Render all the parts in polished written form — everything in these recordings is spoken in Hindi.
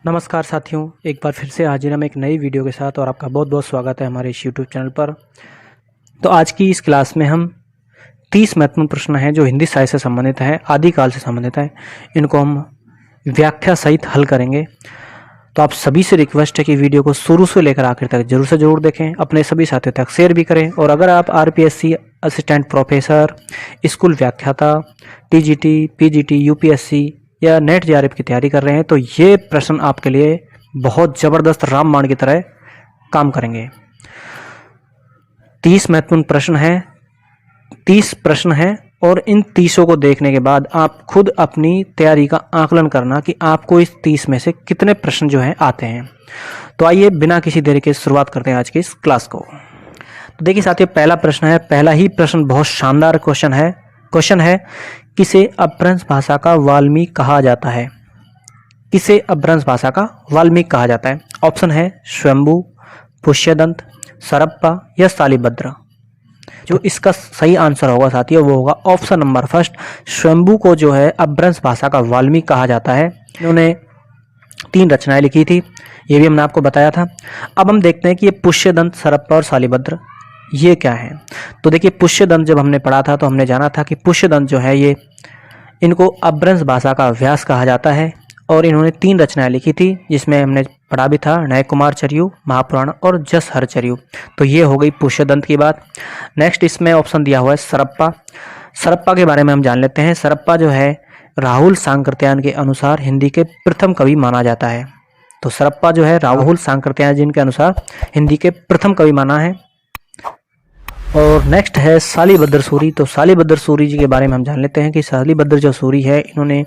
नमस्कार साथियों, एक बार फिर से हाजिर हम एक नई वीडियो के साथ और आपका बहुत बहुत स्वागत है हमारे इस यूट्यूब चैनल पर। तो आज की इस क्लास में हम 30 महत्वपूर्ण प्रश्न हैं जो हिंदी साहित्य से संबंधित हैं, आदिकाल से संबंधित हैं। इनको हम व्याख्या सहित हल करेंगे। तो आप सभी से रिक्वेस्ट है कि वीडियो को शुरू से लेकर आखिर तक जरूर से जरूर देखें, अपने सभी साथियों तक शेयर भी करें। और अगर आप आरपीएससी असिस्टेंट प्रोफेसर, स्कूल व्याख्याता, टीजीटी, पीजीटी, यूपीएससी या नेट जेआरएफ की तैयारी कर रहे हैं तो ये प्रश्न आपके लिए बहुत ज़बरदस्त रामबाण की तरह काम करेंगे। 30 महत्वपूर्ण प्रश्न हैं, 30 प्रश्न हैं और इन 30 को देखने के बाद आप खुद अपनी तैयारी का आकलन करना कि आपको इस 30 में से कितने प्रश्न जो हैं आते हैं। तो आइए बिना किसी देरी के शुरुआत करते हैं आज की इस क्लास को। तो देखिए साथियों, पहला प्रश्न है, पहला ही प्रश्न बहुत शानदार क्वेश्चन है किसे अपभ्रंश भाषा का वाल्मीकि कहा जाता है? किसे अपभ्रंश भाषा का वाल्मीकि कहा जाता है? ऑप्शन है स्वयंभू, पुष्यदंत, सरप्पा या सालिभद्र। जो इसका सही आंसर होगा साथियों वो होगा ऑप्शन नंबर फर्स्ट, स्वयंभू को जो है अपभ्रंश भाषा का वाल्मीकि कहा जाता है। इन्होंने 3 रचनाएं लिखी थी, ये भी हमने आपको बताया था। अब हम देखते हैं कि ये पुष्यदंत, सरप्पा और सालिभद्र ये क्या है। तो देखिए, पुष्यदंत जब हमने पढ़ा था तो हमने जाना था कि पुष्यदंत जो है ये इनको अपभ्रंश भाषा का व्यास कहा जाता है और इन्होंने 3 रचनाएं लिखी थी जिसमें हमने पढ़ा भी था नय कुमार चर्यु, महापुराण और जस हर चर्यु। तो ये हो गई पुष्यदंत की बात। नेक्स्ट इसमें ऑप्शन दिया हुआ है सरप्पा। सरप्पा के बारे में हम जान लेते हैं। सरप्पा जो है राहुल सांकृत्यायन के अनुसार हिंदी के प्रथम कवि माना जाता है। तो सरप्पा जो है राहुल सांकृत्यायन जी के अनुसार हिंदी के प्रथम कवि माना है। और नेक्स्ट है सालिभद्र सूरी। तो सालिभद्र सूरी जी के बारे में हम जान लेते हैं कि सालिभद्र जो सूरी है इन्होंने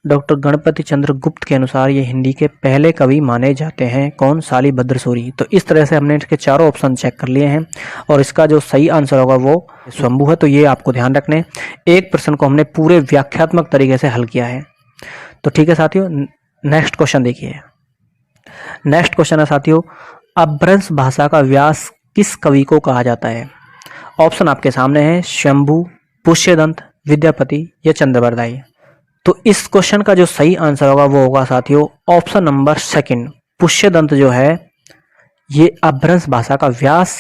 डॉक्टर गणपति चंद्र गुप्त के अनुसार ये हिंदी के पहले कवि माने जाते हैं। कौन? सालिभद्र सूरी। तो इस तरह से हमने इसके चारों ऑप्शन चेक कर लिए हैं और इसका जो सही आंसर होगा वो स्वयंभू है। तो ये आपको ध्यान रखने, एक प्रश्न को हमने पूरे व्याख्यात्मक तरीके से हल किया है। तो ठीक है साथियों, नेक्स्ट क्वेश्चन देखिए। नेक्स्ट क्वेश्चन है साथियों, अपभ्रंश भाषा का व्यास किस कवि को कहा जाता है? ऑप्शन आपके सामने है स्वयंभू, पुष्यदंत, विद्यापति या चंद्रबरदाई। तो इस क्वेश्चन का जो सही आंसर होगा वो होगा साथियों ऑप्शन नंबर सेकंड, पुष्यदंत जो है ये अपभ्रंश भाषा का व्यास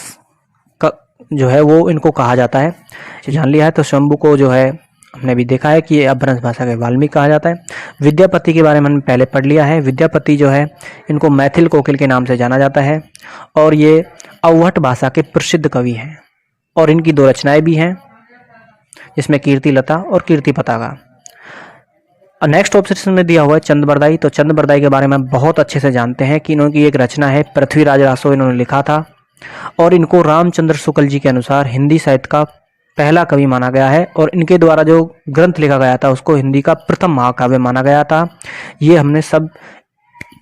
का जो है वो इनको कहा जाता है। जान लिया है। तो स्वयंभू को जो है हमने भी देखा है कि ये अपभ्रंश भाषा के वाल्मीकि कहा जाता है। विद्यापति के बारे में हमने पहले पढ़ लिया है। विद्यापति जो है इनको मैथिल कोकिल के नाम से जाना जाता है और ये अवहट भाषा के प्रसिद्ध कवि हैं और इनकी 2 रचनाएं भी हैं जिसमें कीर्ति लता और कीर्ति पताका। नेक्स्ट ऑप्शन में दिया हुआ है चंद्रबरदाई। तो चंद्रबरदाई के बारे में बहुत अच्छे से जानते हैं कि इन्होंने एक रचना है पृथ्वीराज रासो, इन्होंने लिखा था और इनको रामचंद्र शुक्ल जी के अनुसार हिंदी साहित्य का पहला कवि माना गया है और इनके द्वारा जो ग्रंथ लिखा गया था उसको हिंदी का प्रथम महाकाव्य माना गया था। ये हमने सब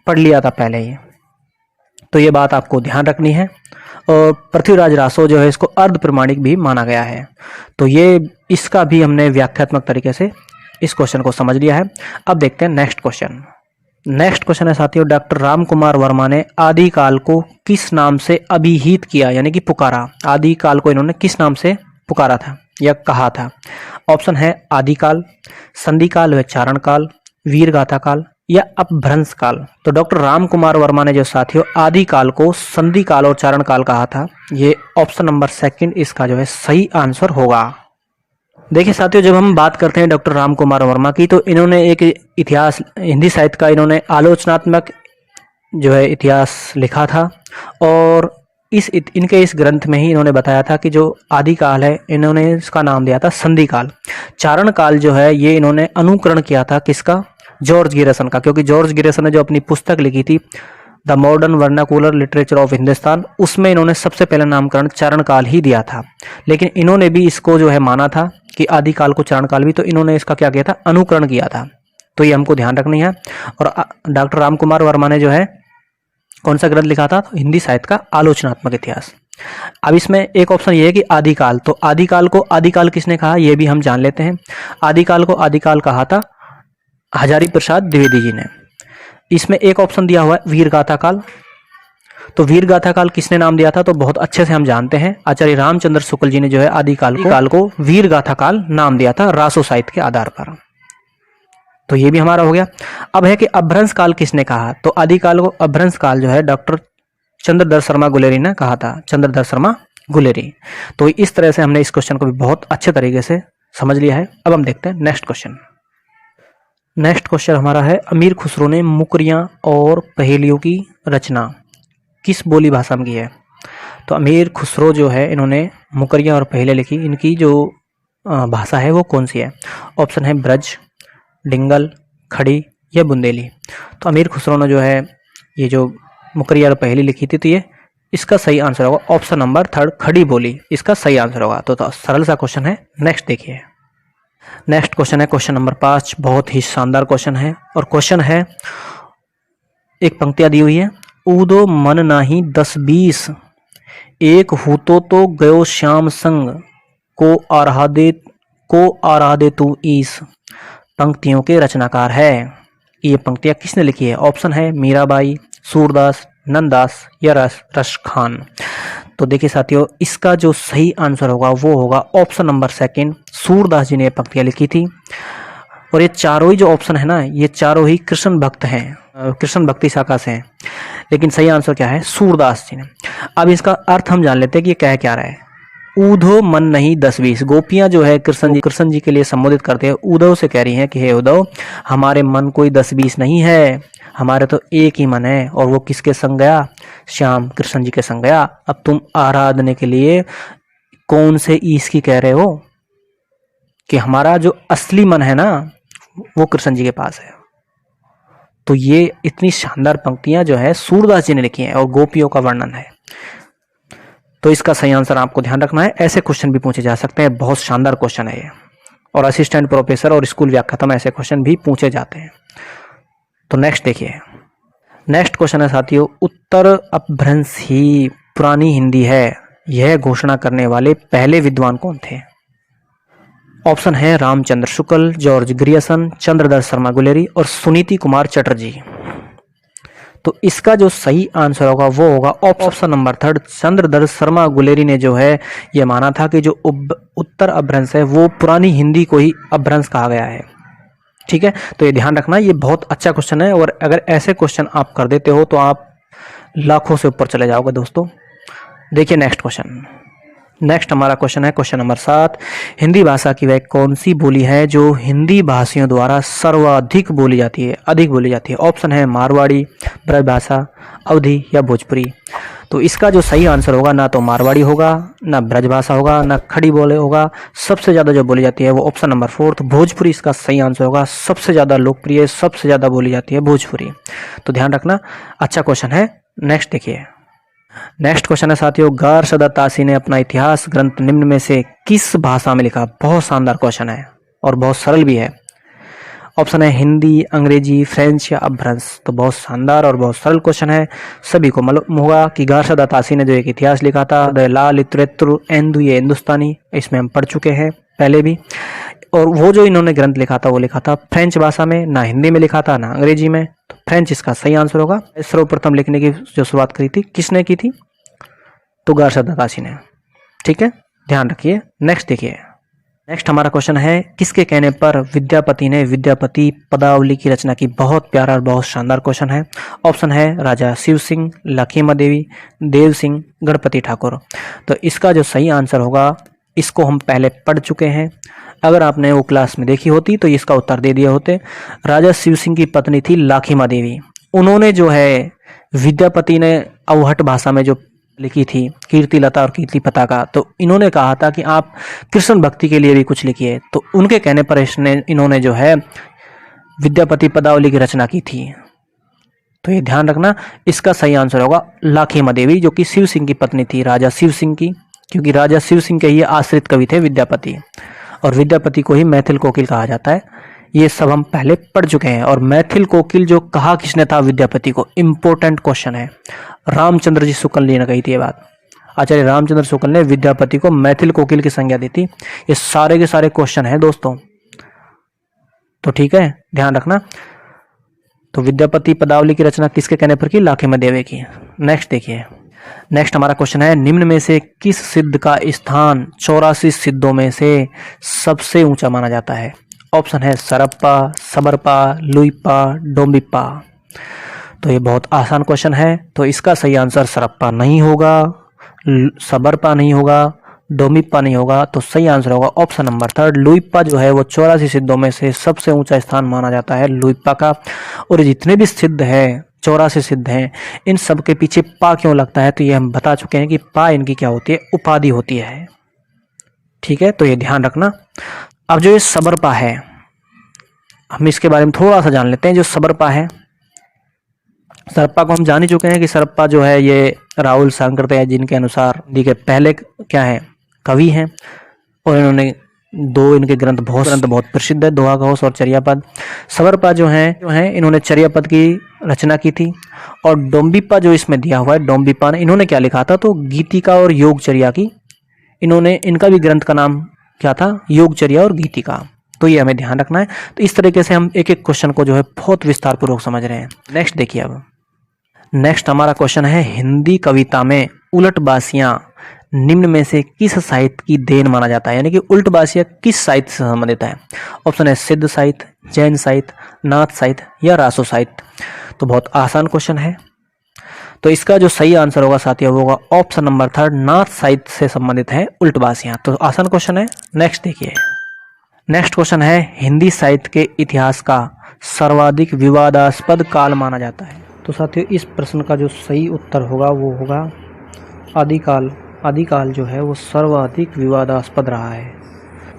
पढ़ लिया था पहले ही, तो ये बात आपको ध्यान रखनी है। और पृथ्वीराज रासो जो है इसको अर्ध प्रमाणिक भी माना गया है। तो ये इसका भी हमने व्याख्यात्मक तरीके से इस क्वेश्चन को समझ लिया है। अब देखते हैं नेक्स्ट क्वेश्चन। नेक्स्ट क्वेश्चन है साथियों, डॉक्टर रामकुमार वर्मा ने आदिकाल को किस नाम से अभिहित किया यानी कि पुकारा? आदिकाल को इन्होंने किस नाम से पुकारा था या कहा था? ऑप्शन है आदिकाल, संधिकाल व चारण काल, वीरगाथा काल या अपभ्रंश काल। तो डॉक्टर रामकुमार वर्मा ने जो साथियों आदिकाल को संधि काल और चारण काल कहा था, ये ऑप्शन नंबर सेकंड इसका जो है सही आंसर होगा। देखिए साथियों, जब हम बात करते हैं डॉक्टर रामकुमार वर्मा की तो इन्होंने एक इतिहास, हिंदी साहित्य का इन्होंने आलोचनात्मक जो है इतिहास लिखा था और इनके इस ग्रंथ में ही इन्होंने बताया था कि जो आदिकाल है इन्होंने इसका नाम दिया था संधि काल। चारण काल जो है ये इन्होंने अनुकरण किया था किसका? जॉर्ज गिरिसन का, क्योंकि जॉर्ज गिरिसन ने जो अपनी पुस्तक लिखी थी the modern vernacular literature of Hindustan, उसमें इन्होंने सबसे पहला नामकरण चारण काल ही दिया था। लेकिन इन्होंने भी इसको जो है माना था कि आदिकाल को चारण काल भी, तो इन्होंने इसका क्या किया था? अनुकरण किया था। तो ये हमको ध्यान रखनी है। और डॉक्टर रामकुमार वर्मा ने जो है कौन सा ग्रंथ लिखा था? तो हिंदी साहित्य का आलोचनात्मक इतिहास। अब इसमें एक ऑप्शन ये है कि आदिकाल, तो आदिकाल को आदिकाल किसने कहा ये भी हम जान लेते हैं। आदिकाल को आदिकाल कहा था हजारी प्रसाद द्विवेदी जी ने। इसमें एक ऑप्शन दिया हुआ है वीरगाथा काल। तो वीरगाथा काल किसने नाम दिया था? तो बहुत अच्छे से हम जानते हैं, आचार्य रामचंद्र शुक्ल जी ने जो है आदिकाल को वीरगाथा काल नाम दिया था रासो साहित्य के आधार पर। तो ये भी हमारा हो गया। अब है कि अपभ्रंश काल किसने कहा, तो आदिकाल को अपभ्रंश काल जो है डॉक्टर चंद्रधर शर्मा गुलेरी ने कहा था, चंद्रधर शर्मा गुलेरी। तो इस तरह से हमने इस क्वेश्चन को भी बहुत अच्छे तरीके से समझ लिया है। अब हम देखते हैं नेक्स्ट क्वेश्चन। नेक्स्ट क्वेश्चन हमारा है, अमीर खुसरो ने मुकरियां और पहेलियों की रचना किस बोली भाषा में की है। तो अमीर खुसरो जो है इन्होंने मुकरियां और पहेलियां लिखी, इनकी जो भाषा है वो कौन सी है। ऑप्शन है ब्रज, डिंगल, खड़ी या बुंदेली। तो अमीर खुसरो ने जो है ये जो मुकरिया और पहेली लिखी थी, तो ये इसका सही आंसर होगा ऑप्शन नंबर 3 खड़ी बोली इसका सही आंसर होगा। तो सरल सा क्वेश्चन है। नेक्स्ट देखिए, नेक्स्ट क्वेश्चन है क्वेश्चन नंबर 5, बहुत ही शानदार क्वेश्चन है। और क्वेश्चन है, एक पंक्तियां दी हुई है, ऊदो मन नाही 10-20 एक हूतो तो गयो श्याम संग को आराधे तू ईस। पंक्तियों के रचनाकार है। ये पंक्तियां किसने लिखी है। ऑप्शन है मीराबाई, सूरदास, नंददास या रश खान। तो देखिए साथियों, इसका जो सही आंसर होगा वो होगा ऑप्शन नंबर 2, सूरदास जी ने पंक्तियां लिखी थी। और ये चारों ही जो ऑप्शन है ना, ये चारों ही कृष्ण भक्त हैं, कृष्ण भक्ति शाखा से हैं। लेकिन सही आंसर क्या है, सूरदास जी ने। अब इसका अर्थ हम जान लेते हैं कि ये कह क्या रहा है। ऊधो मन नहीं 10-20, गोपियां जो है कृष्ण जी के लिए संबोधित करते हैं। उद्धव से कह रही हैं कि हे उद्धव, हमारे मन कोई 10-20 नहीं है, हमारे तो एक ही मन है। और वो किसके संग गया, श्याम कृष्ण जी के संग गया। अब तुम आराधने के लिए कौन से ईश की कह रहे हो, कि हमारा जो असली मन है ना वो कृष्ण जी के पास है। तो ये इतनी शानदार पंक्तियां जो है सूरदास जी ने लिखी हैं और गोपियों का वर्णन है। तो इसका सही आंसर आपको ध्यान रखना है। ऐसे क्वेश्चन भी पूछे जा सकते हैं, बहुत शानदार क्वेश्चन है ये। और असिस्टेंट प्रोफेसर और स्कूल व्याख्याता में ऐसे क्वेश्चन भी पूछे जाते हैं। तो नेक्स्ट देखिए, नेक्स्ट क्वेश्चन है साथियों, उत्तर अपभ्रंश ही पुरानी हिंदी है, यह घोषणा करने वाले पहले विद्वान कौन थे। ऑप्शन है रामचंद्र शुक्ल, जॉर्ज ग्रियर्सन, चंद्रधर शर्मा गुलेरी और सुनीति कुमार चटर्जी। तो इसका जो सही आंसर होगा वो होगा ऑप्शन नंबर 3, चंद्रधर शर्मा गुलेरी ने जो है ये माना था कि जो उत्तर अपभ्रंश है वो पुरानी हिंदी को ही अपभ्रंश कहा गया है। ठीक है, तो ये ध्यान रखना, ये बहुत अच्छा क्वेश्चन है। और अगर ऐसे क्वेश्चन आप कर देते हो तो आप लाखों से ऊपर चले जाओगे दोस्तों। देखिए नेक्स्ट क्वेश्चन, नेक्स्ट हमारा क्वेश्चन है क्वेश्चन नंबर 7, हिंदी भाषा की वह कौन सी बोली है जो हिंदी भाषियों द्वारा सर्वाधिक बोली जाती है, अधिक बोली जाती है। ऑप्शन है मारवाड़ी, ब्रजभाषा, अवधी या भोजपुरी। तो इसका जो सही आंसर होगा ना तो मारवाड़ी होगा, ना ब्रजभाषा होगा, ना खड़ी बोले होगा। सबसे ज़्यादा जो बोली जाती है वो ऑप्शन नंबर 4 भोजपुरी इसका सही आंसर होगा। सबसे ज़्यादा लोकप्रिय, सबसे ज़्यादा बोली जाती है भोजपुरी। तो ध्यान रखना, अच्छा क्वेश्चन है। नेक्स्ट देखिए, नेक्स्ट क्वेश्चन है साथियों, गारशदा तासी ने अपना इतिहास ग्रंथ निम्न में से किस भाषा में लिखा। बहुत शानदार क्वेश्चन है और बहुत सरल भी है। ऑप्शन है हिंदी, अंग्रेजी, फ्रेंच या अपभ्रंश। तो बहुत शानदार और बहुत सरल क्वेश्चन है। सभी को मालूम होगा कि गारशदा तासी ने जो एक इतिहास लिखा था, द ला लिटरेचर एंड ये हिंदुस्तानी, इसमें हम पढ़ चुके हैं पहले भी। और वो जो इन्होंने ग्रंथ लिखा था वो लिखा था फ्रेंच भाषा में, ना हिंदी में लिखा था ना अंग्रेजी में। तो फ्रेंच इसका सही आंसर होगा। सर्वप्रथम लिखने की जो शुरुआत करी थी किसने की थी, तो गारशदा तासी ने। ठीक है, ध्यान रखिए। नेक्स्ट देखिए, नेक्स्ट हमारा क्वेश्चन है, किसके कहने पर विद्यापति ने विद्यापति पदावली की रचना की। बहुत प्यारा और बहुत शानदार क्वेश्चन है। ऑप्शन है राजा शिव सिंह, लखीमा देवी, देव सिंह, गणपति ठाकुर। तो इसका जो सही आंसर होगा, इसको हम पहले पढ़ चुके हैं। अगर आपने वो क्लास में देखी होती तो इसका उत्तर दे दिए होते। राजा शिव सिंह की पत्नी थी लाखीमा देवी। उन्होंने जो है विद्यापति ने अवहट भाषा में जो लिखी थी कीर्ति लता और कीर्ति पताका, तो इन्होंने कहा था कि आप कृष्ण भक्ति के लिए भी कुछ लिखिए। तो उनके कहने पर इन्होंने जो है विद्यापति पदावली की रचना की थी। तो ये ध्यान रखना, इसका सही आंसर होगा लाखीमा देवी, जो कि शिव सिंह की पत्नी थी, राजा शिव सिंह की। क्योंकि राजा शिव सिंह के ही आश्रित कवि थे विद्यापति, और विद्यापति को ही मैथिल कोकिल कहा जाता है। ये सब हम पहले पढ़ चुके हैं। और मैथिल कोकिल जो कहा किसने था विद्यापति को, इंपॉर्टेंट क्वेश्चन है। रामचंद्र जी शुक्ल जी ने कही थी ये बात। आचार्य रामचंद्र शुक्ल ने विद्यापति को मैथिल कोकिल की संज्ञा दी थी। ये सारे के सारे क्वेश्चन हैं दोस्तों, तो ठीक है, ध्यान रखना। तो विद्यापति पदावली की रचना किसके कहने पर की, लाखीमा देवी की। नेक्स्ट देखिए, नेक्स्ट हमारा क्वेश्चन है, निम्न में से किस सिद्ध का स्थान 84 सिद्धों में से सबसे ऊंचा माना जाता है। ऑप्शन है सरप्पा, सबरपा, लुइपा, डोम्बिप्पा। तो ये बहुत आसान क्वेश्चन है, तो इसका सही आंसर सरप्पा नहीं होगा, सबरपा नहीं होगा, डोम्बिप्पा नहीं होगा। तो सही आंसर होगा ऑप्शन नंबर 3 लुइप्पा जो है वो 84 सिद्धों में से सबसे ऊंचा स्थान माना जाता है लुइप्पा का। और जितने भी सिद्ध है 84 सिद्ध हैं, इन सब के पीछे पा क्यों लगता है, तो ये हम बता चुके हैं कि पा इनकी क्या होती है, उपाधि होती है। ठीक है, तो ये ध्यान रखना। अब जो ये सबरपा है, हम इसके बारे में थोड़ा सा जान लेते हैं। जो सबरपा है, सरप्पा को हम जान ही चुके हैं कि सरप्पा जो है ये राहुल सांकृत्य जिनके अनुसार हिंदी के पहले क्या है, कवि हैं। और इन्होंने दो इनके ग्रंथ बहुत प्रसिद्ध है, दोहा घोष और चर्यापद। सबरपा जो है इन्होंने चर्यापद की रचना की थी। और डोम्बिप्पा जो इसमें दिया हुआ है, डोम्बिप्पा ने इन्होंने क्या लिखा था, तो गीतिका और योगचर्या की, इन्होंने इनका भी ग्रंथ का नाम क्या था, योगचर्या और गीतिका। तो ये हमें ध्यान रखना है। तो इस तरीके से हम एक एक क्वेश्चन को जो है बहुत विस्तार पूर्वक समझ रहे हैं। नेक्स्ट देखिए, अब नेक्स्ट हमारा क्वेश्चन है हिंदी कविता में उलटबासियां निम्न में से किस साहित्य की देन माना जाता है, यानी कि उलटबासियां किस साहित्य से संबंधित है। ऑप्शन है सिद्ध साहित्य, जैन साहित्य, नाथ साहित्य या रासो साहित्य। तो बहुत आसान क्वेश्चन है, तो इसका जो सही आंसर होगा साथियों वो होगा ऑप्शन नंबर 3 नाथ साहित्य से संबंधित है उलटबासियां। तो आसान क्वेश्चन है। नेक्स्ट देखिए, नेक्स्ट क्वेश्चन है हिंदी साहित्य के इतिहास का सर्वाधिक विवादास्पद काल माना जाता है। तो साथियों इस प्रश्न का जो सही उत्तर होगा वो होगा आदिकाल। आदिकाल जो है वो सर्वाधिक विवादास्पद रहा है।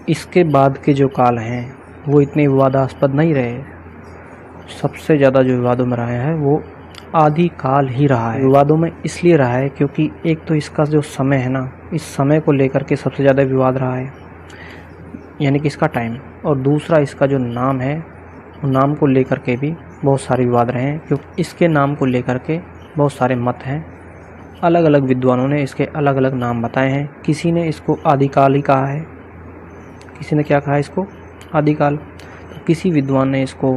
इसके बाद के जो काल हैं वो इतने विवादास्पद नहीं रहे। सबसे ज़्यादा जो विवादों में रहा है वो आदिकाल ही रहा है। विवादों में इसलिए रहा है क्योंकि एक तो इसका जो समय है ना, इस समय को लेकर के सबसे ज़्यादा विवाद रहा है, यानी कि इसका टाइम। और दूसरा इसका जो नाम है, नाम को लेकर के भी बहुत सारे विवाद रहे हैं, क्योंकि इसके नाम को लेकर के बहुत सारे मत हैं। अलग अलग विद्वानों ने इसके अलग अलग नाम बताए हैं। किसी ने इसको आदिकाल ही कहा है, किसी ने क्या कहा है, इसको आदिकाल। तो किसी विद्वान ने इसको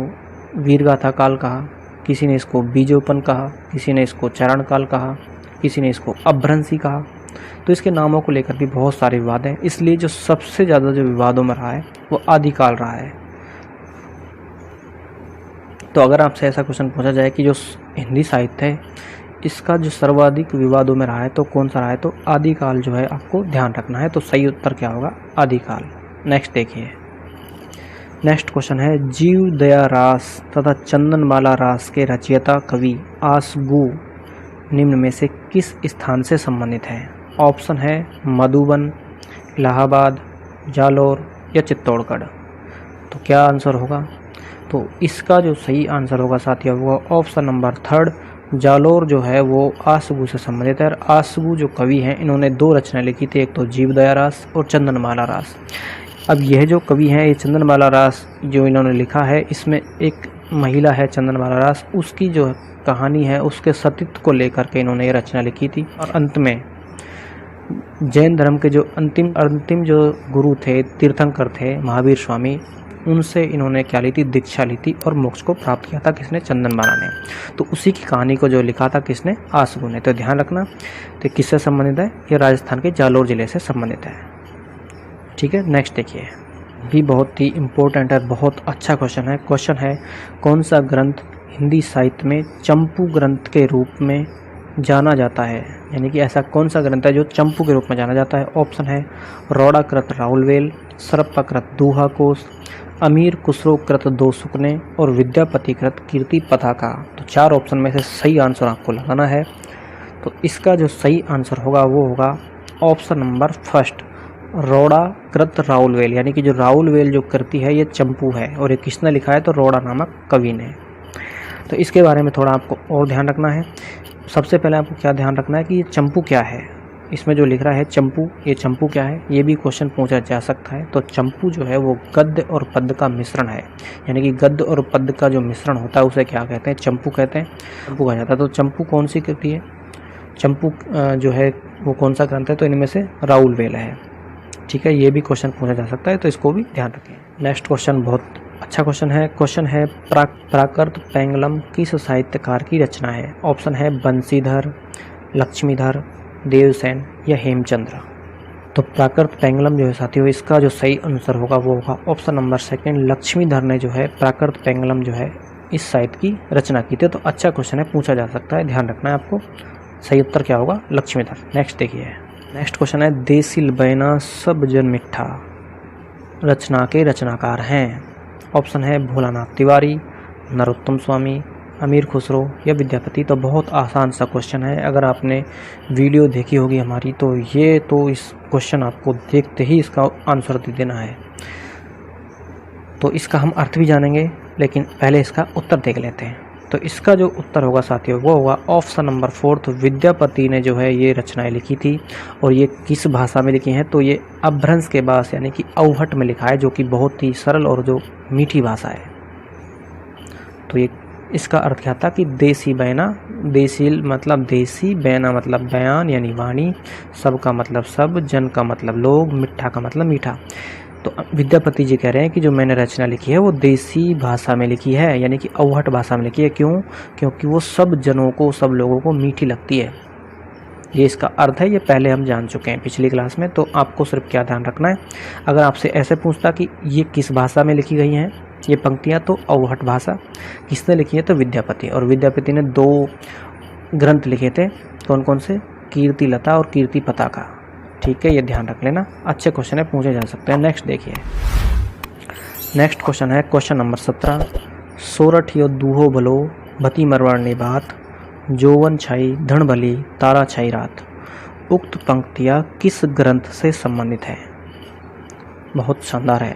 वीरगाथा काल कहा, किसी ने इसको बीजोपन कहा, किसी ने इसको चरण काल कहा, किसी ने इसको अभ्रंशी कहा। तो इसके नामों को लेकर भी बहुत सारे विवाद हैं। इसलिए जो सबसे ज़्यादा जो विवादों में रहा है वो आदिकाल रहा है। तो अगर आपसे ऐसा क्वेश्चन पूछा जाए कि जो हिंदी साहित्य है इसका जो सर्वाधिक विवादों में रहा है तो कौन सा रहा है, तो आदिकाल जो है आपको ध्यान रखना है। तो सही उत्तर क्या होगा, आदिकाल। नेक्स्ट देखिए, नेक्स्ट क्वेश्चन है जीव दया रास तथा चंदनमाला रास के रचयिता कवि आसगू निम्न में से किस स्थान से संबंधित है। ऑप्शन है मधुबन, इलाहाबाद, जालोर या चित्तौड़गढ़। तो क्या आंसर होगा, तो इसका जो सही आंसर होगा साथियों वो ऑप्शन नंबर 3 जालोर जो है वो आसगू से संबंधित है। आसगू जो कवि हैं इन्होंने 2 रचनाएं लिखी थी, एक तो जीवदया रास और चंदनमाला रास। अब यह जो कवि हैं ये चंदनमाला रास जो इन्होंने लिखा है, इसमें एक महिला है चंदनमाला रास, उसकी जो कहानी है उसके सतीत्व को लेकर के इन्होंने ये रचना लिखी थी। और अंत में जैन धर्म के जो अंतिम जो गुरु थे, तीर्थंकर थे, महावीर स्वामी, उनसे इन्होंने क्या ली थी, दीक्षा ली थी और मोक्ष को प्राप्त किया था किसने, चंदनमाला ने। तो उसी की कहानी को जो लिखा था किसने, आसगू ने। तो ध्यान रखना, तो किससे संबंधित है, ये राजस्थान के जालोर जिले से संबंधित है। ठीक है, नेक्स्ट देखिए, भी बहुत ही इम्पोर्टेंट है, बहुत अच्छा क्वेश्चन है। क्वेश्चन है कौन सा ग्रंथ हिंदी साहित्य में चंपू ग्रंथ के रूप में जाना जाता है, यानी कि ऐसा कौन सा ग्रंथ है जो चंपू के रूप में जाना जाता है। ऑप्शन है रौड़ाकृत राहुलवेल, सरप्पाकृत दोहा कोश, अमीर खुसरो कृत दो सुकने और विद्यापति कृत कीर्ति पताका। तो 4 ऑप्शन में से सही आंसर आपको लगाना है। तो इसका जो सही आंसर होगा वो होगा ऑप्शन नंबर 1 रौड़ाकृत राहुलवेल, यानी कि जो राहुलवेल जो कृति है ये चंपू है और ये किसने लिखा है, तो रौड़ा नामक कवि ने। तो इसके बारे में थोड़ा आपको और ध्यान रखना है। सबसे पहले आपको क्या ध्यान रखना है कि ये चंपू क्या है। इसमें जो लिख रहा है चंपू, ये चंपू क्या है, ये भी क्वेश्चन पूछा जा सकता है। तो चंपू जो है वो गद्य और पद्य का मिश्रण है, यानी कि गद्य और पद्य का जो मिश्रण होता है उसे क्या कहते हैं, चंपू कहते हैं, चंपू कहा जाता है। तो चंपू कौन सी कृति है, चंपू जो है वो कौन सा ग्रंथ है, तो इनमें से राहुलवेल है। ठीक है, ये भी क्वेश्चन पूछा जा सकता है, तो इसको भी ध्यान रखें। नेक्स्ट क्वेश्चन बहुत अच्छा क्वेश्चन है। क्वेश्चन है प्राकृत पेंगलम किस साहित्यकार की रचना है। ऑप्शन है बंसीधर, लक्ष्मीधर, देवसेन या हेमचंद्र। तो प्राकृत पेंगलम जो है साथियों, इसका जो सही आंसर होगा वो होगा ऑप्शन नंबर सेकंड, लक्ष्मीधर ने जो है प्राकृत पेंगलम जो है इस साहित्य की रचना की थी। तो अच्छा क्वेश्चन है, पूछा जा सकता है, ध्यान रखना है आपको। सही उत्तर क्या होगा? लक्ष्मीधर। नेक्स्ट देखिए, नेक्स्ट क्वेश्चन है, देसिल बैना सब जन मिठा रचना के रचनाकार हैं। ऑप्शन है भोलानाथ तिवारी, नरोत्तम स्वामी, अमीर खुसरो या विद्यापति। तो बहुत आसान सा क्वेश्चन है, अगर आपने वीडियो देखी होगी हमारी तो इस क्वेश्चन आपको देखते ही इसका आंसर दे देना है। तो इसका हम अर्थ भी जानेंगे, लेकिन पहले इसका उत्तर देख लेते हैं। तो इसका जो उत्तर होगा साथियों वो होगा ऑप्शन नंबर 4, विद्यापति ने जो है ये रचनाएं लिखी थी। और ये किस भाषा में लिखी हैं? तो ये अपभ्रंश के बास यानी कि अवहट में लिखा है, जो कि बहुत ही सरल और जो मीठी भाषा है। तो ये इसका अर्थ क्या था कि देसी बैना, देसील मतलब देसी, बैना मतलब बयान यानी वाणी, सब का मतलब सब, जन का मतलब लोग, मिठा का मतलब मीठा। तो विद्यापति जी कह रहे हैं कि जो मैंने रचना लिखी है वो देसी भाषा में लिखी है, यानी कि अवहट भाषा में लिखी है। क्यों? क्योंकि वो सब जनों को, सब लोगों को मीठी लगती है। ये इसका अर्थ है, ये पहले हम जान चुके हैं पिछली क्लास में। तो आपको सिर्फ क्या ध्यान रखना है, अगर आपसे ऐसे पूछता कि ये किस भाषा में लिखी गई हैं ये पंक्तियाँ, तो अवहट भाषा। किसने लिखी है? तो विद्यापति। और विद्यापति ने 2 ग्रंथ लिखे थे, कौन कौन से? कीर्ति लता और कीर्ति पताका। ठीक है, ये ध्यान रख लेना, अच्छे क्वेश्चन है, पूछे जा सकते हैं। नेक्स्ट देखिए, नेक्स्ट क्वेश्चन है क्वेश्चन नंबर 17, सोरठ यो दूहो भलो भती मरवाड़नी बात, जोवन छाई धन भली तारा छाई रात। उक्त पंक्तियाँ किस ग्रंथ से संबंधित है? बहुत शानदार है।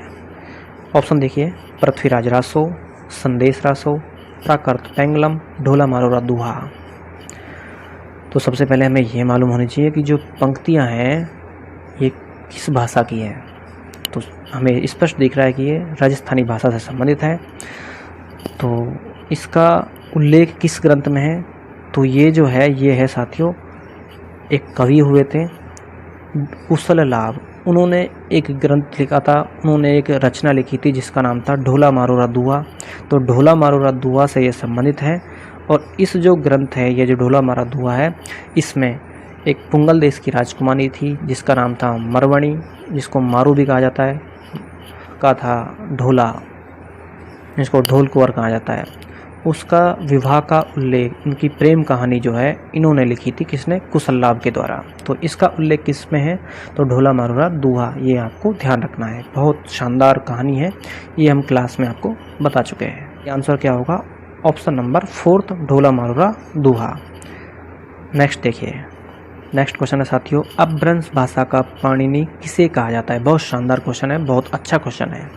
ऑप्शन देखिए, पृथ्वीराज रासो, संदेश रासो, प्राकृत पेंगलम, ढोला मारोरा दुहा। तो सबसे पहले हमें ये मालूम होनी चाहिए कि जो पंक्तियाँ हैं ये किस भाषा की है। तो हमें स्पष्ट दिख रहा है कि ये राजस्थानी भाषा से संबंधित है। तो इसका उल्लेख किस ग्रंथ में है? तो ये जो है ये है साथियों, एक कवि हुए थे कुशल लाभ, उन्होंने एक ग्रंथ लिखा था, उन्होंने एक रचना लिखी थी जिसका नाम था ढोला मारोरा दुआ। तो ढोला मारोरा दुआ से ये संबंधित है। और इस जो ग्रंथ है, ये जो ढोला मारोरा दुआ है, इसमें एक पुंगल देश की राजकुमारी थी जिसका नाम था मरवणी, जिसको मारू भी कहा जाता है, का था ढोला, जिसको ढोल कुंवर कहा जाता है। उसका विवाह का उल्लेख, उनकी प्रेम कहानी जो है इन्होंने लिखी थी, किसने? कुशल लाभ के द्वारा। तो इसका उल्लेख किस में है? तो ढोला मारोरा दुहा। ये आपको ध्यान रखना है, बहुत शानदार कहानी है, ये हम क्लास में आपको बता चुके हैं। ये आंसर क्या होगा? ऑप्शन नंबर 4, ढोला मारोरा दुहा। नेक्स्ट देखिए, नेक्स्ट क्वेश्चन है साथियों, अपभ्रंश भाषा का पाणिनि किसे कहा जाता है? बहुत शानदार क्वेश्चन है, बहुत अच्छा क्वेश्चन है।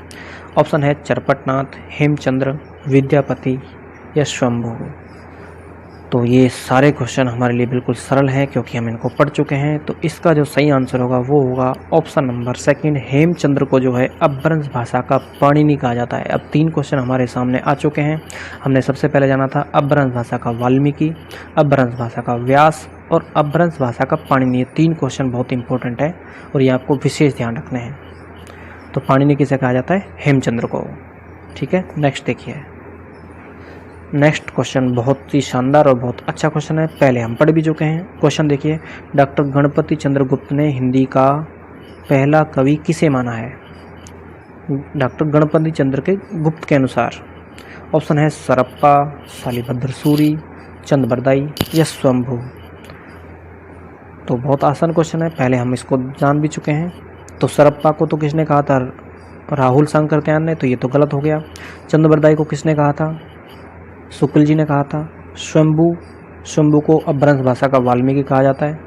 ऑप्शन है चरपटनाथ, हेमचंद्र, विद्यापति या स्वयंभू। तो ये सारे क्वेश्चन हमारे लिए बिल्कुल सरल हैं क्योंकि हम इनको पढ़ चुके हैं। तो इसका जो सही आंसर होगा वो होगा ऑप्शन नंबर 2, हेमचंद्र को जो है अपभ्रंश भाषा का पाणिनि कहा जाता है। अब 3 क्वेश्चन हमारे सामने आ चुके हैं। हमने सबसे पहले जाना था अपभ्रंश भाषा का वाल्मीकि, अपभ्रंश भाषा का व्यास और अपभ्रंश भाषा का पाणिनि। 3 क्वेश्चन बहुत इंपॉर्टेंट है और ये आपको विशेष ध्यान रखने हैं। तो पाणिनि किसे कहा जाता है? हेमचंद्र को। ठीक है, नेक्स्ट देखिए, नेक्स्ट क्वेश्चन बहुत ही शानदार और बहुत अच्छा क्वेश्चन है, पहले हम पढ़ भी चुके हैं। क्वेश्चन देखिए, डॉक्टर गणपति चंद्र गुप्त ने हिंदी का पहला कवि किसे माना है? डॉक्टर गणपति चंद्र के गुप्त के अनुसार। ऑप्शन है सरप्पा, शालिभद्र सूरी, चंद्रबरदाई या स्वयंभू। तो बहुत आसान क्वेश्चन है, पहले हम इसको जान भी चुके हैं। तो सरप्पा को तो किसने कहा था? राहुल शंकरत्यान ने, तो ये तो गलत हो गया। चंद्रबरदाई को किसने कहा था? शुक्ल जी ने कहा था। स्वयंभू को अपभ्रंश भाषा का वाल्मीकि कहा जाता है,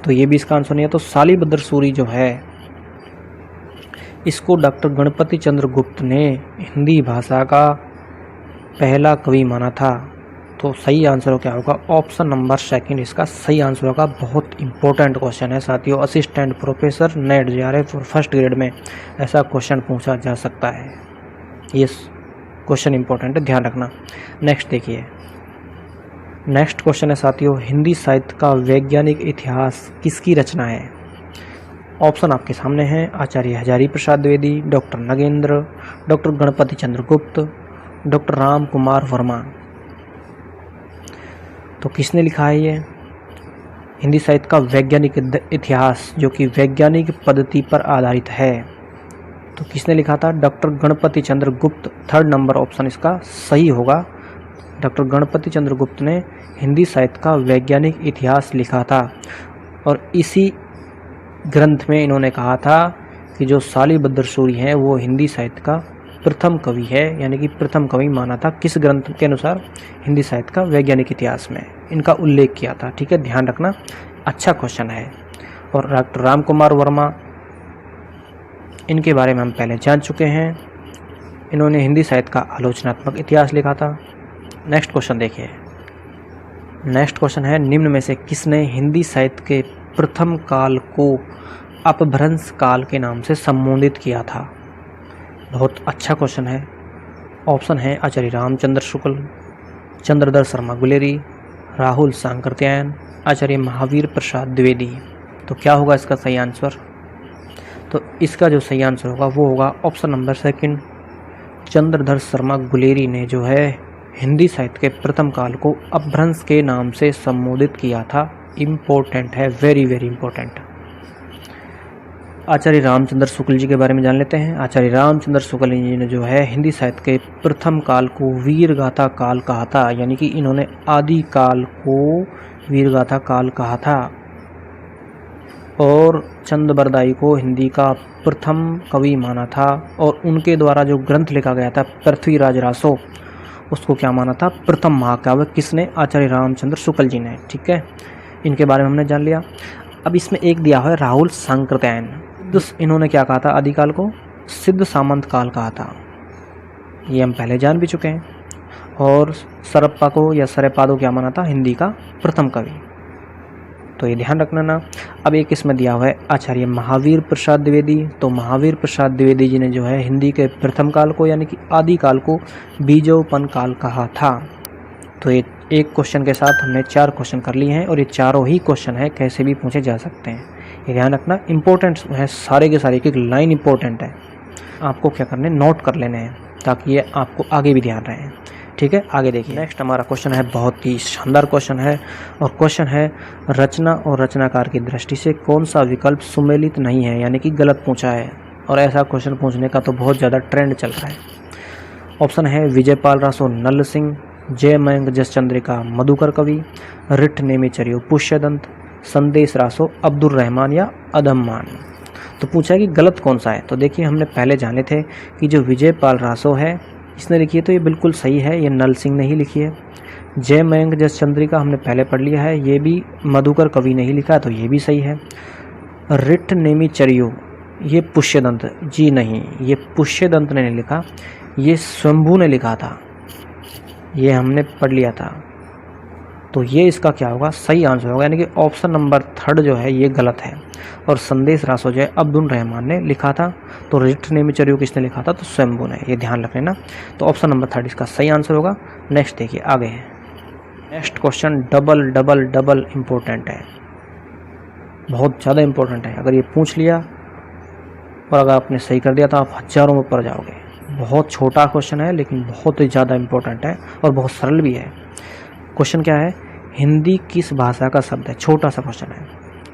तो ये भी इसका आंसर नहीं है। तो शालिभद्र सूरी जो है इसको डॉक्टर गणपति चंद्र गुप्त ने हिंदी भाषा का पहला कवि माना था। तो सही आंसर क्या होगा? ऑप्शन नंबर 2 इसका सही आंसर होगा। बहुत इंपॉर्टेंट क्वेश्चन है साथियों, असिस्टेंट प्रोफेसर नेट JRF और फर्स्ट ग्रेड में ऐसा क्वेश्चन पूछा जा सकता है। ये क्वेश्चन इंपॉर्टेंट है, ध्यान रखना। नेक्स्ट देखिए, नेक्स्ट क्वेश्चन है साथियों, हिंदी साहित्य का वैज्ञानिक इतिहास किसकी रचना है? ऑप्शन आपके सामने हैं, आचार्य हजारी प्रसाद द्विवेदी, डॉक्टर नगेंद्र, डॉक्टर गणपति चंद्र गुप्त, डॉक्टर राम कुमार वर्मा। तो किसने लिखा है ये? हिंदी साहित्य का वैज्ञानिक इतिहास जो कि वैज्ञानिक पद्धति पर आधारित है, तो किसने लिखा था? डॉक्टर गणपति चंद्र गुप्त। 3rd नंबर ऑप्शन इसका सही होगा। डॉक्टर गणपति चंद्र गुप्त ने हिंदी साहित्य का वैज्ञानिक इतिहास लिखा था और इसी ग्रंथ में इन्होंने कहा था कि जो शालिभद्र सूरी हैं वो हिंदी साहित्य का प्रथम कवि है, यानी कि प्रथम कवि माना था। किस ग्रंथ के अनुसार? हिंदी साहित्य का वैज्ञानिक इतिहास में इनका उल्लेख किया था। ठीक है, ध्यान रखना, अच्छा क्वेश्चन है। और डॉक्टर राम कुमार वर्मा, इनके बारे में हम पहले जान चुके हैं। इन्होंने हिंदी साहित्य का आलोचनात्मक इतिहास लिखा था। नेक्स्ट क्वेश्चन देखिए। नेक्स्ट क्वेश्चन है, निम्न में से किसने हिंदी साहित्य के प्रथम काल को अपभ्रंश काल के नाम से संबोधित किया था? बहुत अच्छा क्वेश्चन है। ऑप्शन है आचार्य रामचंद्र शुक्ल, चंद्रधर शर्मा गुलेरी, राहुल सांकृत्यायन, आचार्य महावीर प्रसाद द्विवेदी। तो क्या होगा इसका सही आंसर? तो इसका जो सही आंसर होगा वो होगा ऑप्शन नंबर 2, चंद्रधर शर्मा गुलेरी ने जो है हिंदी साहित्य के प्रथम काल को अपभ्रंश के नाम से संबोधित किया था। इम्पोर्टेंट है, वेरी वेरी इंपॉर्टेंट। आचार्य रामचंद्र शुक्ल जी के बारे में जान लेते हैं। आचार्य रामचंद्र शुक्ल जी ने जो है हिंदी साहित्य के प्रथम काल को वीरगाथा काल कहा था, यानी कि इन्होंने आदि काल को वीरगाथा काल कहा था। और चंद बरदाई को हिंदी का प्रथम कवि माना था और उनके द्वारा जो ग्रंथ लिखा गया था पृथ्वीराज रासो, उसको क्या माना था? प्रथम महाकाव्य। किसने? आचार्य रामचंद्र शुक्ल जी ने। ठीक है, इनके बारे में हमने जान लिया। अब इसमें एक दिया हुआ है राहुल सांकृत्यायन। इन्होंने क्या कहा था? आदिकाल को सिद्ध सामंत काल कहा था, ये हम पहले जान भी चुके हैं। और सरप्पा को या सरपादो क्या माना था? हिंदी का प्रथम कवि। तो ये ध्यान रखना ना। अब एक इसमें दिया हुआ है आचार्य महावीर प्रसाद द्विवेदी। तो महावीर प्रसाद द्विवेदी जी ने जो है हिंदी के प्रथम काल को यानी कि आदिकाल को बीजोपन काल कहा था। तो ये एक क्वेश्चन के साथ हमने 4 क्वेश्चन कर लिए हैं और ये चारों ही क्वेश्चन है कैसे भी पूछे जा सकते हैं। ये ध्यान रखना, इंपॉर्टेंट है सारे के सारे, एक लाइन इंपॉर्टेंट है। आपको क्या करने, नोट कर लेने हैं ताकि ये आपको आगे भी ध्यान रहे। ठीक है, आगे देखिए। नेक्स्ट हमारा क्वेश्चन है, बहुत ही शानदार क्वेश्चन है और क्वेश्चन है रचना और रचनाकार की दृष्टि से कौन सा विकल्प सुमेलित नहीं है, यानी कि गलत पूछा है। और ऐसा क्वेश्चन पूछने का तो बहुत ज़्यादा ट्रेंड चल रहा है। ऑप्शन है विजयपाल रासो नल सिंह, जय मयंक जसचंद्रिका मधुकर कवि, रिठ नेमिचर्यो पुष्यदंत, संदेश रासो अब्दुल रहमान या अदम्मान। तो पूछा है कि गलत कौन सा है। तो देखिए, हमने पहले जाने थे कि जो विजयपाल रासो है इसने लिखी है तो ये बिल्कुल सही है, ये नल सिंह ने ही लिखी है। जय मयंक जसचंद्रिका हमने पहले पढ़ लिया है, ये भी मधुकर कवि ने ही लिखा है, तो ये भी सही है। रिठ नेमिचर्यो ये पुष्यदंत जी नहीं, ये पुष्यदंत ने नहीं लिखा, ये स्वयंभू ने लिखा था, ये हमने पढ़ लिया था। तो ये इसका क्या होगा? सही आंसर होगा, यानी कि ऑप्शन नंबर 3 जो है ये गलत है। और संदेश रासो जो है अब्दुल रहमान ने लिखा था, तो रिठ नेमिचर्यो किसने लिखा था? तो स्वयंभू ने। ये ध्यान रख लेना। तो ऑप्शन नंबर 3 इसका सही आंसर होगा। नेक्स्ट देखिए, आगे है next question, double double double important है, बहुत ज़्यादा इम्पोर्टेंट है। अगर ये पूछ लिया और अगर आपने सही कर दिया तो आप हज़ारों में पड़ जाओगे। बहुत छोटा क्वेश्चन है लेकिन बहुत ही ज़्यादा इम्पोर्टेंट है और बहुत सरल भी है। क्वेश्चन क्या है? हिंदी किस भाषा का शब्द है? छोटा सा क्वेश्चन है,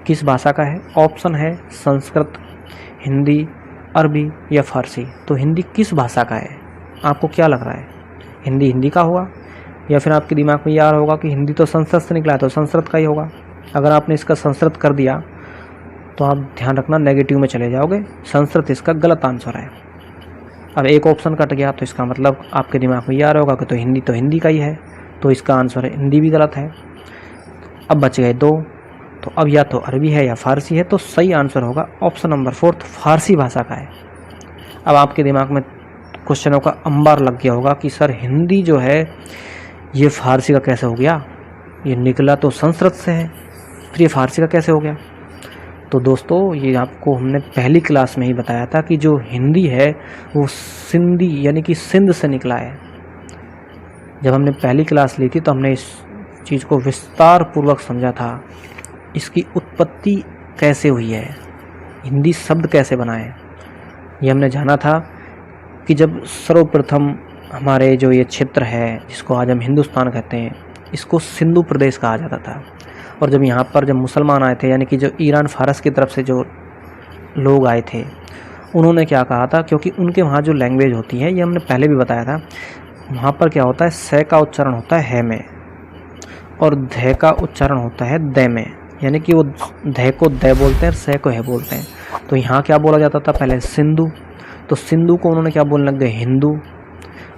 किस भाषा का है? ऑप्शन है संस्कृत, हिंदी, अरबी या फारसी। तो हिंदी किस भाषा का है? आपको क्या लग रहा है? हिंदी हिंदी का होगा या फिर आपके दिमाग में यार होगा कि हिंदी तो संस्कृत से निकला है तो संस्कृत का ही होगा। अगर आपने इसका संस्कृत कर दिया तो आप ध्यान रखना नेगेटिव में चले जाओगे, संस्कृत इसका गलत आंसर है। अब एक ऑप्शन कट गया तो इसका मतलब आपके दिमाग में यार होगा कि तो हिंदी का ही है, तो इसका आंसर है हिंदी भी गलत है। अब बच गए 2, तो अब या तो अरबी है या फारसी है, तो सही आंसर होगा ऑप्शन नंबर 4 फारसी भाषा का है। अब आपके दिमाग में क्वेश्चनों का अंबार लग गया होगा कि सर हिंदी जो है ये फारसी का कैसे हो गया, ये निकला तो संस्कृत से है, फिर ये फारसी का कैसे हो गया। तो दोस्तों, ये आपको हमने पहली क्लास में ही बताया था कि जो हिंदी है वो सिंधी यानी कि सिंध से निकला है। जब हमने पहली क्लास ली थी तो हमने इस चीज़ को विस्तार पूर्वक समझा था, इसकी उत्पत्ति कैसे हुई है, हिंदी शब्द कैसे बना है। ये हमने जाना था कि जब सर्वप्रथम हमारे जो ये क्षेत्र है जिसको आज हम हिंदुस्तान कहते हैं, इसको सिंधु प्रदेश कहा जाता था। और जब मुसलमान आए थे, यानी कि जो ईरान फारस की तरफ से जो लोग आए थे, उन्होंने क्या कहा था, क्योंकि उनके वहाँ जो लैंग्वेज होती है, ये हमने पहले भी बताया था, वहाँ पर क्या होता है, से का उच्चारण होता है है में और ध का उच्चारण होता है द में, यानी कि वो ध को द बोलते हैं और से को है बोलते हैं। तो यहाँ क्या बोला जाता था पहले, सिंधु, तो सिंधु को उन्होंने क्या बोलने लग गए, हिंदू,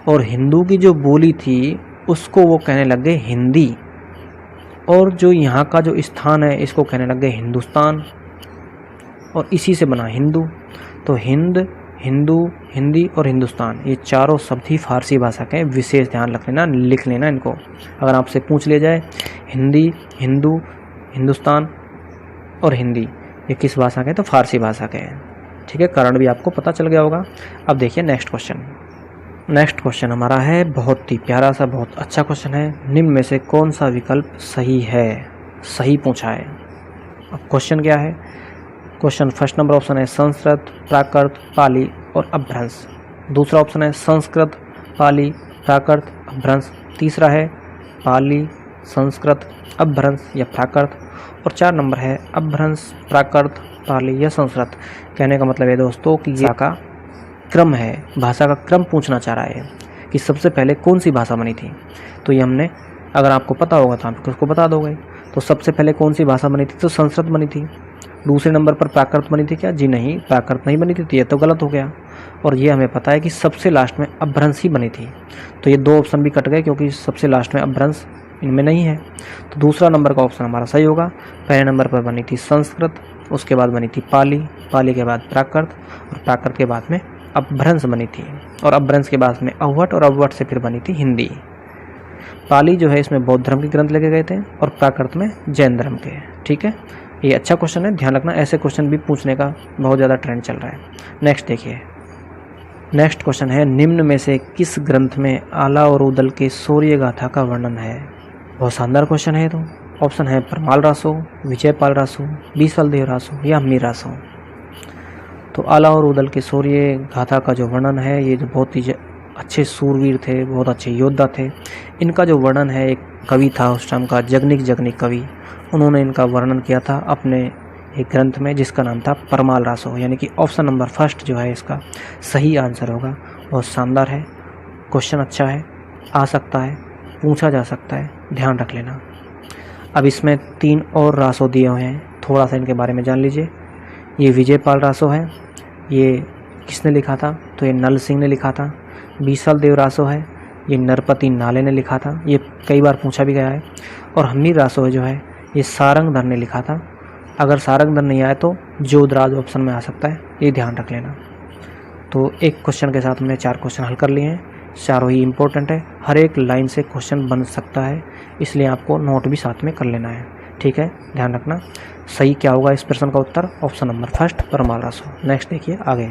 और हिंदू की जो बोली थी उसको वो कहने लग गए हिंदी, और जो यहाँ का जो स्थान है इसको कहने लग गए हिंदुस्तान, और इसी से बना हिंदू। तो हिंद, हिंदू, हिंदी और हिंदुस्तान, ये चारों शब्द ही फारसी भाषा के, विशेष ध्यान रख लेना, लिख लेना इनको। अगर आपसे पूछ लिया जाए हिंदी, हिंदू, हिंदुस्तान और हिंदी ये किस भाषा के, तो फारसी भाषा के हैं। ठीक है, कारण भी आपको पता चल गया होगा। अब देखिए नेक्स्ट क्वेश्चन हमारा है बहुत ही प्यारा सा, बहुत अच्छा क्वेश्चन है। निम्न में से कौन सा विकल्प सही है, सही पूछा है। अब क्वेश्चन क्या है, क्वेश्चन फर्स्ट नंबर ऑप्शन है संस्कृत, प्राकृत, पाली और अपभ्रंश। दूसरा ऑप्शन है संस्कृत, पाली, प्राकृत, अपभ्रंश। तीसरा है पाली, संस्कृत, अपभ्रंश या प्राकृत। और 4 नंबर है अपभ्रंश, प्राकृत, पाली या संस्कृत। कहने का मतलब है दोस्तों कि ये का क्रम है, भाषा का क्रम पूछना चाह रहा है कि सबसे पहले कौन सी भाषा बनी थी। तो ये हमने, अगर आपको पता होगा तो आप उसको बता दोगे। तो सबसे पहले कौन सी भाषा बनी थी, तो संस्कृत बनी थी। दूसरे नंबर पर प्राकृत बनी थी क्या, जी नहीं, प्राकृत नहीं बनी थी, तो ये तो गलत हो गया। और ये हमें पता है कि सबसे लास्ट में अपभ्रंश ही बनी थी। तो ये 2 ऑप्शन भी कट गए, क्योंकि सबसे लास्ट में अपभ्रंश इनमें नहीं है। तो दूसरा नंबर का ऑप्शन हमारा सही होगा। पहले नंबर पर बनी थी संस्कृत, उसके बाद बनी थी पाली, पाली के बाद प्राकृत, और प्राकृत के बाद में अपभ्रंश बनी थी, और अपभ्रंश के बाद में अवहट, और अवहट से फिर बनी थी हिंदी। पाली जो है इसमें बौद्ध धर्म के ग्रंथ लेके गए थे, और प्राकृत में जैन धर्म के। ठीक है, ये अच्छा क्वेश्चन है, ध्यान रखना, ऐसे क्वेश्चन भी पूछने का बहुत ज़्यादा ट्रेंड चल रहा है। नेक्स्ट देखिए, नेक्स्ट क्वेश्चन है निम्न में से किस ग्रंथ में आला और उदल के शौर्य गाथा का वर्णन है। बहुत शानदार क्वेश्चन है। तो ऑप्शन है परमाल रासो, विजयपाल रासो, बीसलदेव रासो या हम्मी रासो। तो आला और उदल के शौर्य गाथा का जो वर्णन है, ये जो बहुत ही अच्छे सूरवीर थे, बहुत अच्छे योद्धा थे, इनका जो वर्णन है, एक कवि था उस टाइम का, जगनिक कवि, उन्होंने इनका वर्णन किया था अपने एक ग्रंथ में, जिसका नाम था परमाल रासो। यानी कि ऑप्शन नंबर फर्स्ट जो है इसका सही आंसर होगा। बहुत शानदार है क्वेश्चन, अच्छा है, आ सकता है, पूछा जा सकता है, ध्यान रख लेना। अब इसमें 3 और रासो दिए हुए हैं, थोड़ा सा इनके बारे में जान लीजिए। ये विजयपाल रासो है, ये किसने लिखा था, तो ये नल सिंह ने लिखा था। बीसलदेव रासो है, ये नरपति नाले ने लिखा था, ये कई बार पूछा भी गया है। और हम्मी रासो जो है, ये सारंगधर ने लिखा था। अगर सारंगधर नहीं आए तो जोधराज ऑप्शन में आ सकता है, ये ध्यान रख लेना। तो एक क्वेश्चन के साथ हमने 4 क्वेश्चन हल कर लिए हैं, चारों ही इम्पोर्टेंट है, हर एक लाइन से क्वेश्चन बन सकता है, इसलिए आपको नोट भी साथ में कर लेना है। ठीक है, ध्यान रखना। सही क्या होगा इस प्रश्न का उत्तर, option number first Parmal Raso. Next देखिए आगे,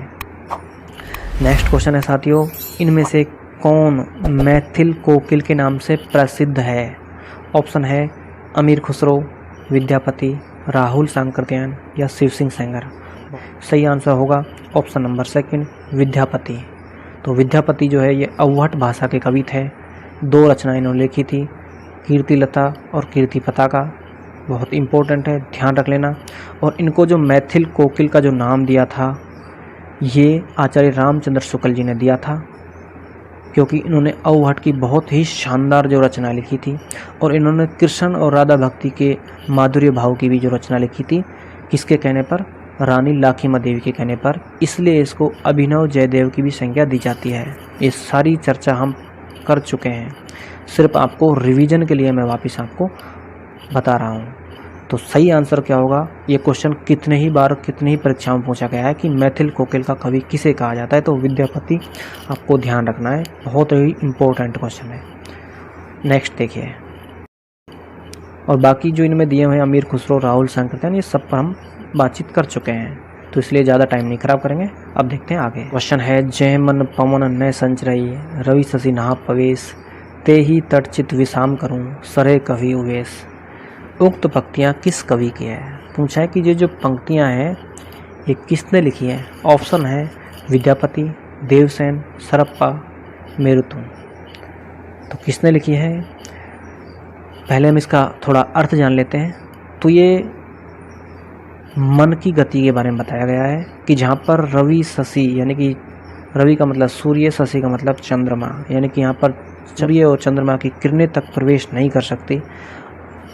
नेक्स्ट क्वेश्चन है साथियों, इनमें से कौन मैथिल कोकिल के नाम से प्रसिद्ध है। ऑप्शन है अमीर खुसरो, विद्यापति, राहुल सांकृत्यायन या शिव सिंह सेंगर। सही आंसर होगा ऑप्शन नंबर सेकंड, विद्यापति। तो विद्यापति जो है ये अवहट भाषा के कवि थे, 2 रचनाएं इन्होंने लिखी थी, कीर्तिलता और कीर्ति पताका। बहुत इम्पोर्टेंट है, ध्यान रख लेना। और इनको जो मैथिल कोकिल का जो नाम दिया था, ये आचार्य रामचंद्र शुक्ल जी ने दिया था, क्योंकि इन्होंने अवहट की बहुत ही शानदार जो रचना लिखी थी, और इन्होंने कृष्ण और राधा भक्ति के माधुर्य भाव की भी जो रचना लिखी थी, किसके कहने पर, रानी लाखीमा देवी के कहने पर, इसलिए इसको अभिनव जयदेव की भी संज्ञा दी जाती है। ये सारी चर्चा हम कर चुके हैं, सिर्फ आपको रिवीजन के लिए मैं वापस आपको बता रहा हूँ। तो सही आंसर क्या होगा, ये क्वेश्चन कितने ही बार कितनी ही परीक्षाओं में पूछा गया है कि मैथिल कोकिल का कवि किसे कहा जाता है, तो विद्यापति, आपको ध्यान रखना है, बहुत ही इम्पोर्टेंट क्वेश्चन है। नेक्स्ट देखिए, और बाकी जो इनमें दिए हुए हैं अमीर खुसरो, राहुल सांकृत्यायन, ये सब पर हम बातचीत कर चुके हैं, तो इसलिए ज़्यादा टाइम नहीं खराब करेंगे। अब देखते हैं आगे। क्वेश्चन है, जय मन पवन न संचरई, रवि शशि नहा पवेश, ते ही तटचित विषाम करूँ, सरे कवि उवेश। उक्त पंक्तियाँ किस कवि की है। पूछा है कि ये जो पंक्तियाँ हैं ये किसने लिखी है। ऑप्शन है विद्यापति, देवसेन, सरप्पा, मेरुतु। तो किसने लिखी है, पहले हम इसका थोड़ा अर्थ जान लेते हैं, तो ये मन की गति के बारे में बताया गया है कि जहाँ पर रवि शशि यानी कि रवि का मतलब सूर्य, शशि का मतलब चंद्रमा, यानी कि यहाँ पर सूर्य और चंद्रमा की किरणें तक प्रवेश नहीं कर सकती,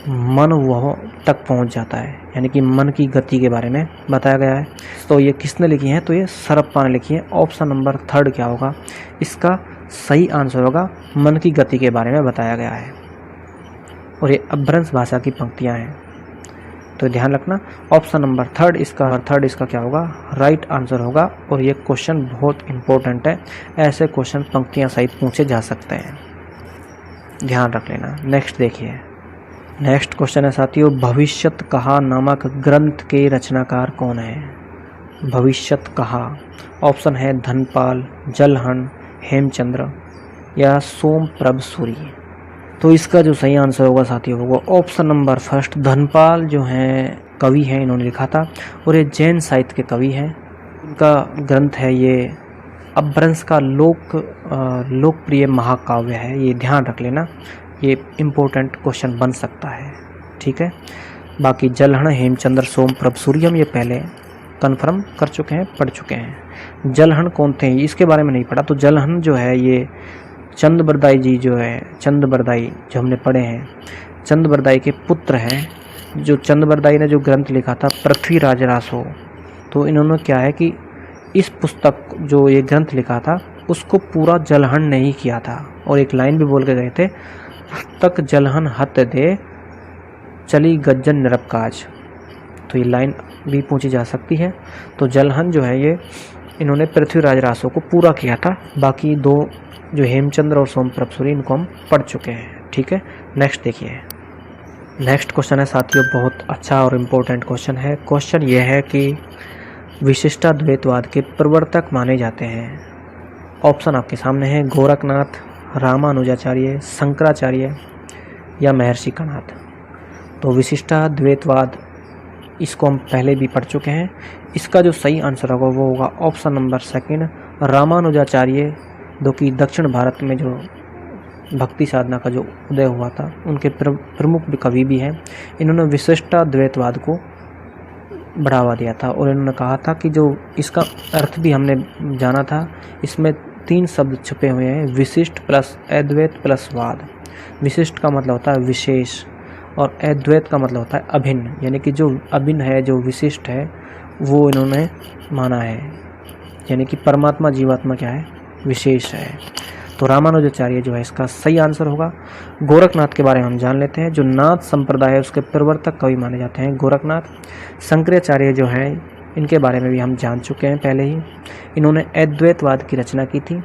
मन वह तक पहुँच जाता है, यानी कि मन की गति के बारे में बताया गया है। तो ये किसने लिखी है? तो ये सरप्पा ने लिखी है। ऑप्शन नंबर 3 क्या होगा? इसका सही आंसर होगा मन की गति के बारे में बताया गया है। और ये अपभ्रंश भाषा की पंक्तियाँ हैं, तो ध्यान रखना। ऑप्शन नंबर 3 इसका क्या होगा? राइट आंसर होगा। और ये क्वेश्चन बहुत इंपॉर्टेंट है, ऐसे क्वेश्चन पंक्तियाँ सहित पूछे जा सकते हैं, ध्यान रख लेना। नेक्स्ट देखिए, नेक्स्ट क्वेश्चन है साथियों, भविष्यत कहा नामक ग्रंथ के रचनाकार कौन है? भविष्यत कहा, ऑप्शन है धनपाल, जलहन, हेमचंद्र या सोमप्रभ सूरी। तो इसका जो सही आंसर होगा साथियों वो ऑप्शन नंबर 1 धनपाल जो हैं कवि हैं, इन्होंने लिखा था। और ये जैन साहित्य के कवि हैं। इनका ग्रंथ है ये अपभ्रंश का लोकप्रिय महाकाव्य है, ये ध्यान रख लेना, ये इम्पोर्टेंट क्वेश्चन बन सकता है, ठीक है। बाकी जलहन, हेमचंद्र, सोमप्रभ सूरी हम ये पहले कन्फर्म कर चुके हैं, पढ़ चुके हैं। जलहन कौन थे इसके बारे में नहीं पढ़ा। तो जलहन जो है ये चंद्रबरदाई जी जो है, चंद्रबरदाई जो हमने पढ़े हैं, चंद्रबरदाई के पुत्र हैं। जो चंद्रबरदाई ने जो ग्रंथ लिखा था पृथ्वीराज रासो, तो इन्होंने क्या है कि इस पुस्तक जो ये ग्रंथ लिखा था उसको पूरा जलहन ने ही किया था। और एक लाइन भी बोल के गए थे, पुस्तक जलहन हत दे चली गज्जन निरपकाज। तो ये लाइन भी पूछी जा सकती है। तो जलहन जो है ये इन्होंने पृथ्वीराज रासो को पूरा किया था। बाकी 2 जो हेमचंद्र और सोमप्रभ सूरी इनको हम पढ़ चुके हैं, ठीक है। नेक्स्ट देखिए, नेक्स्ट क्वेश्चन है साथियों बहुत अच्छा और इम्पोर्टेंट क्वेश्चन है। क्वेश्चन ये है कि विशिष्टाद्वैतवाद के प्रवर्तक माने जाते हैं। ऑप्शन आपके सामने है, गोरखनाथ, रामानुजाचार्य, शंकराचार्य या महर्षि कणाद। तो विशिष्टाद्वैतवाद इसको हम पहले भी पढ़ चुके हैं। इसका जो सही आंसर होगा वो होगा ऑप्शन नंबर 2 रामानुजाचार्य, जो कि दक्षिण भारत में जो भक्ति साधना का जो उदय हुआ था उनके प्रमुख कवि भी हैं। इन्होंने विशिष्टाद्वैतवाद को बढ़ावा दिया था और इन्होंने कहा था कि जो इसका अर्थ भी हमने जाना था, इसमें 3 शब्द छुपे हुए हैं, विशिष्ट प्लस अद्वैत प्लस वाद। विशिष्ट का मतलब होता है विशेष और अद्वैत का मतलब होता है अभिन्न, यानी कि जो अभिन्न है, जो विशिष्ट है वो इन्होंने माना है, यानी कि परमात्मा जीवात्मा क्या है? विशेष है। तो रामानुजाचार्य जो है इसका सही आंसर होगा। गोरखनाथ के बारे में हम जान लेते हैं, जो नाथ संप्रदाय है उसके प्रवर्तक कवि माने जाते हैं गोरखनाथ। शंकराचार्य जो हैं इनके बारे में भी हम जान चुके हैं पहले ही। इन्होंने अद्वैतवाद की रचना की थी,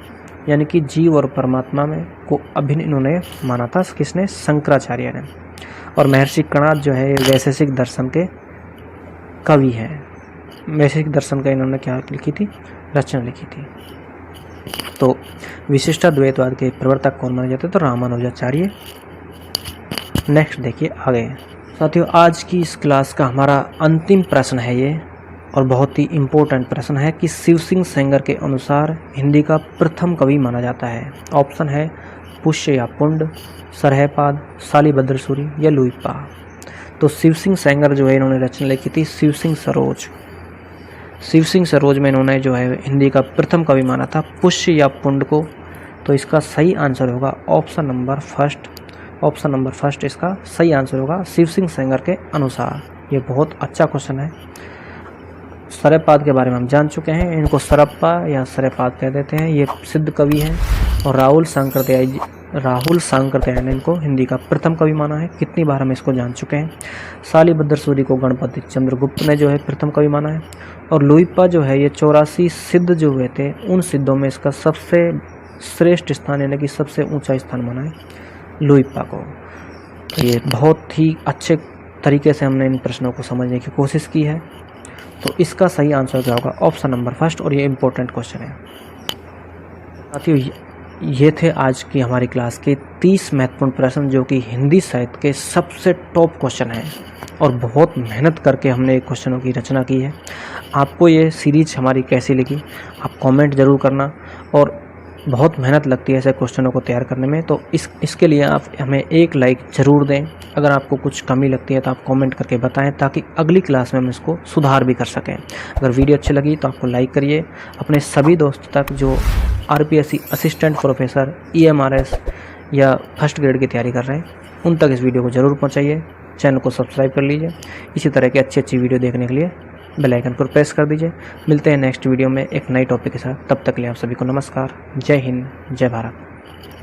यानी कि जीव और परमात्मा में को अभिन्न इन्होंने माना था, किसने? शंकराचार्य ने। और महर्षि कणाद जो है वैशेषिक दर्शन के कवि हैं। वैशेषिक दर्शन का इन्होंने क्या लिखी थी? रचना लिखी थी। तो विशिष्टाद्वैतवाद के प्रवर्तक कौन माने जाते हैं? तो रामानुजाचार्य। नेक्स्ट देखिए आगे साथियों, आज की इस क्लास का हमारा अंतिम प्रश्न है ये, और बहुत ही इम्पोर्टेंट प्रश्न है कि शिव सिंह सेंगर के अनुसार हिंदी का प्रथम कवि माना जाता है। ऑप्शन है पुष्य या पुंड, सरहपाद, शालिभद्र सूरी या लुइपा। तो शिव सिंह सेंगर जो है इन्होंने रचना लिखी थी शिव सिंह सरोज। शिव सिंह सरोज में इन्होंने जो है हिंदी का प्रथम कवि माना था पुष्य या पुंड को। तो इसका सही आंसर होगा ऑप्शन नंबर 1। ऑप्शन नंबर 1 इसका सही आंसर होगा शिव सिंह सेंगर के अनुसार। ये बहुत अच्छा क्वेश्चन है। सरहपाद के बारे में हम जान चुके हैं, इनको सरप्पा या सरहपाद कह देते हैं। ये सिद्ध कवि हैं और राहुल सांकृत्यायन ने इनको हिंदी का प्रथम कवि माना है। कितनी बार हम इसको जान चुके हैं। शालिभद्र सूरी को गणपति चंद्रगुप्त ने जो है प्रथम कवि माना है। और लुइपा जो है ये 84 सिद्ध जो हुए थे उन सिद्धों में इसका सबसे श्रेष्ठ स्थान यानी कि सबसे ऊंचा स्थान माना है लुइपा को। तो ये बहुत ही अच्छे तरीके से हमने इन प्रश्नों को समझने की कोशिश की है। तो इसका सही आंसर क्या होगा? Option number 1। और ये इम्पोर्टेंट क्वेश्चन है साथियों। ये थे आज की हमारी क्लास के 30 महत्वपूर्ण प्रश्न जो कि हिंदी साहित्य के सबसे टॉप क्वेश्चन हैं और बहुत मेहनत करके हमने क्वेश्चनों की रचना की है। आपको ये सीरीज हमारी कैसी लगी आप कमेंट ज़रूर करना। और बहुत मेहनत लगती है ऐसे क्वेश्चनों को तैयार करने में। तो इसके लिए आप हमें एक लाइक ज़रूर दें। अगर आपको कुछ कमी लगती है तो आप कमेंट करके बताएं, ताकि अगली क्लास में हम इसको सुधार भी कर सकें। अगर वीडियो अच्छी लगी तो आपको लाइक करिए। अपने सभी दोस्तों तक जो RPSC असिस्टेंट प्रोफेसर EMRS या फर्स्ट ग्रेड की तैयारी कर रहे हैं, उन तक इस वीडियो को ज़रूर पहुँचाइए। चैनल को सब्सक्राइब कर लीजिए। इसी तरह की अच्छी वीडियो देखने के लिए बेल आइकन पर प्रेस कर दीजिए। मिलते हैं नेक्स्ट वीडियो में एक नई टॉपिक के साथ। तब तक के लिए आप सभी को नमस्कार। जय हिंद, जय भारत।